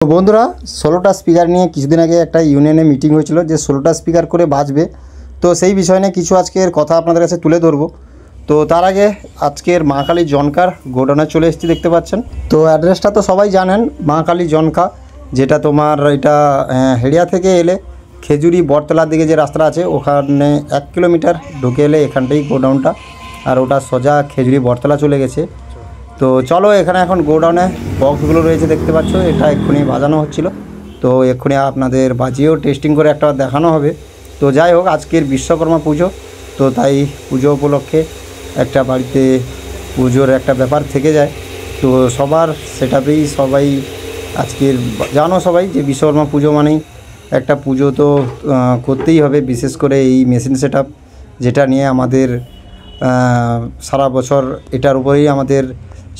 তো বন্ধুরা 16টা স্পিকার নিয়ে কিছুদিন আগে একটা ইউনিয়নে মিটিং হয়েছিল যে 16টা স্পিকার করে বাজবে। তো সেই বিষয় নিয়ে কিছু আজকের কথা আপনাদের কাছে তুলে ধরবো। তো তার আগে আজকের মা কালী জনকার গোডাউনে চলে এসেছি, দেখতে পাচ্ছেন। তো অ্যাড্রেসটা তো সবাই জানেন, মা কালী জনকা, যেটা তোমার এটা হেড়িয়া থেকে এলে খেজুরি বটতলার দিকে যে রাস্তাটা আছে ওখানে 1 কিলোমিটার ঢুকে এলে এখানটাই গোডাউনটা, আর ওটা সোজা খেজুরি বটতলা চলে গেছে। তো চলো, এখানে এখন গোডাউনে বক্সগুলো রয়েছে দেখতে পাচ্ছ, এটা এক্ষুনি বাজানো হচ্ছিল। তো এক্ষুনি আপনাদের বাজিয়েও টেস্টিং করে একটা দেখানো হবে। তো যাই হোক, আজকের বিশ্বকর্মা পুজো, তো তাই পুজো উপলক্ষে একটা বাড়িতে পুজোর একটা ব্যাপার থেকে যায়। তো সবার সেটাতেই সবাই আজকের জানো সবাই যে বিশ্বকর্মা পুজো মানেই একটা পুজো তো করতেই হবে, বিশেষ করে এই মেশিন সেটআপ যেটা নিয়ে আমাদের সারা বছর এটার উপরেই আমাদের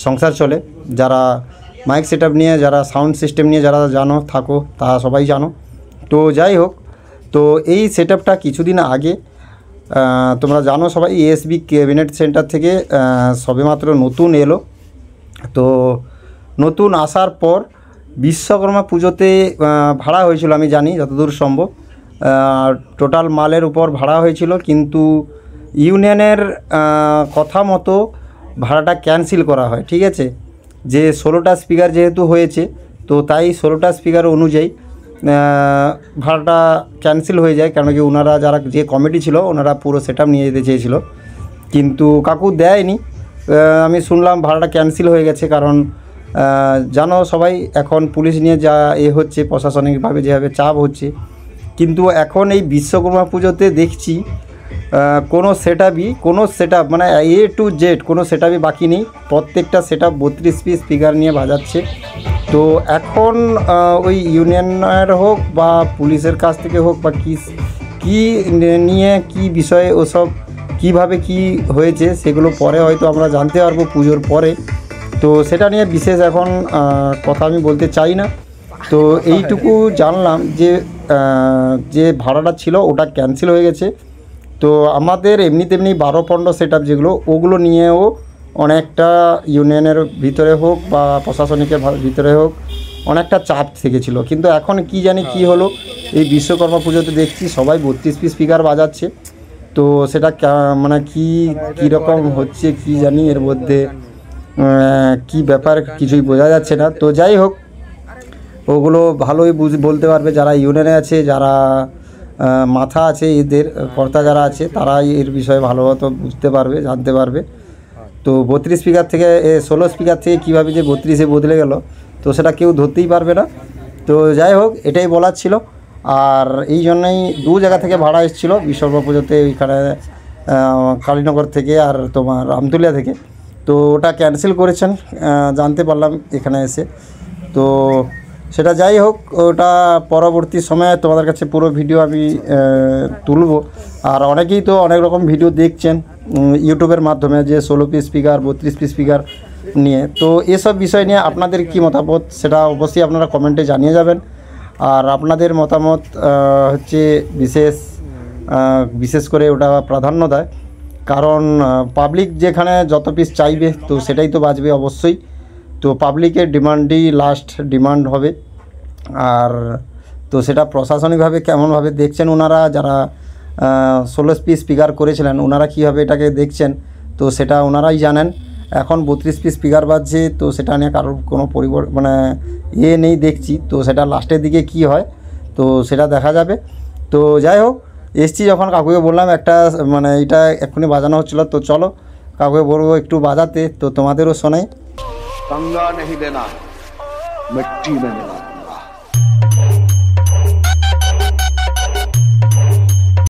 সংসার চলে। যারা মাইক সেটআপ নিয়ে, যারা সাউন্ড সিস্টেম নিয়ে যারা জানো থাকো, তা সবাই জানো। তো যাই হোক, তো এই সেটআপটা কিছুদিন আগে তোমরা জানো সবাই এএসবি ক্যাবিনেট সেন্টার থেকে সবেমাত্র নতুন এলো। তো নতুন আসার পর বিশ্বকর্মা পুজোতে ভাড়া হয়েছিল, আমি জানি যতদূর সম্ভব টোটাল মালের উপর ভাড়া হয়েছিল, কিন্তু ইউনিয়নের কথা মতো ভাড়াটা ক্যান্সেল করা হয়। ঠিক আছে, যে 16টা স্পিকার যেহেতু হয়েছে, তো তাই 16টা স্পিকার অনুযায়ী ভাড়াটা ক্যান্সেল হয়ে যায়। কেন কি ওনারা যারা যে কমিটি ছিল ওনারা পুরো সেটআপ নিয়ে যেতে চেয়েছিল, কিন্তু কাকু দেয়নি। আমি শুনলাম ভাড়াটা ক্যান্সেল হয়ে গেছে, কারণ জানো সবাই এখন পুলিশ নিয়ে যা হচ্ছে, প্রশাসনিকভাবে যেভাবে চাপ হচ্ছে। কিন্তু এখন এই বিশ্বকর্মা পুজোতে দেখছি কোনো সেটআপ মানে A to Z কোনো সেটআপই বাকি নেই, প্রত্যেকটা সেটআপ 32 পিস স্পিকার নিয়ে বাজাচ্ছে। তো এখন ওই ইউনিয়নের হোক বা পুলিশের কাছ থেকে হোক বা কী নিয়ে কী বিষয়ে ওসব কিভাবে কি হয়েছে সেগুলো পরে হয়তো আমরা জানতে পারবো পুজোর পরে। তো সেটা নিয়ে বিশেষ এখন কথা আমি বলতে চাই না। তো এইটুকু জানলাম যে ভাড়াটা ছিল ওটা ক্যান্সেল হয়ে গেছে। তো আমাদের এমনি তেমনি 12-15 সেটআপ যেগুলো ওগুলো নিয়েও অনেকটা ইউনিয়নের ভিতরে হোক বা প্রশাসনিকের ভিতরে হোক অনেকটা চাপ থেকেছিল। কিন্তু এখন কি জানি কি হলো, এই বিশ্বকর্মা পুজোতে দেখছি সবাই 32 পিস স্পিকার বাজাচ্ছে। তো সেটা মানে কীরকম হচ্ছে কি জানি, এর মধ্যে কি ব্যাপার কিছুই বোঝা যাচ্ছে না। তো যাই হোক, ওগুলো ভালোই বলতে পারবে যারা ইউনিয়নে আছে, যারা মাথা আছে, এদের কর্তা যারা আছে তারাই এর বিষয়ে ভালোমতো বুঝতে পারবে, জানতে পারবে। তো 32 স্পিকার থেকে 16 স্পিকার থেকে কীভাবে যে 32-এ বদলে গেল, তো সেটা কেউ ধরতেই পারবে না। তো যাই হোক, এটাই বলার ছিল। আর এই জন্যই 2 জায়গা থেকে ভাড়া এসেছিলো বিশ্বকর্মা পুজোতে, ওইখানে কালীনগর থেকে আর তোমার আমতুলিয়া থেকে। তো ওটা ক্যান্সেল করেছেন জানতে পারলাম এখানে এসে। তো সেটা যাই হোক, ওটা পরবর্তী সময়ে তোমাদের কাছে পুরো ভিডিও আমি তুলব। আর অনেকেই তো অনেক রকম ভিডিও দেখছেন ইউটিউবের মাধ্যমে, যে 16 পিস স্পিকার 32 পিস স্পিকার নিয়ে। তো এসব বিষয় নিয়ে আপনাদের কি মতামত সেটা অবশ্যই আপনারা কমেন্টে জানিয়ে যাবেন। আর আপনাদের মতামত হচ্ছে বিশেষ করে ওটা প্রাধান্য দেয়, কারণ পাবলিক যেখানে যত পিস চাইবে তো সেটাই তো বাজবে অবশ্যই। তো পাবলিকের ডিমান্ডই লাস্ট ডিমান্ড হবে। আর তো সেটা প্রশাসনিকভাবে কেমনভাবে দেখছেন ওনারা, যারা 16 পিস স্পিকার করেছিলেন ওনারা কীভাবে এটাকে দেখছেন, তো সেটা ওনারাই জানেন। এখন 32 পিস স্পিকার বাজছে, তো সেটা নিয়ে কারোর কোনো মানে নেই দেখছি। তো সেটা লাস্টের দিকে কি হয় তো সেটা দেখা যাবে। তো যাই হোক, এসছি যখন কাকুকে বললাম একটা মানে এটা এক্ষুনি বাজানো হচ্ছিলো, তো চলো কাকুকে বলবো একটু বাজাতে, তো তোমাদেরও শোনাই। गंगा नहीं देना मिट्टी में मिला।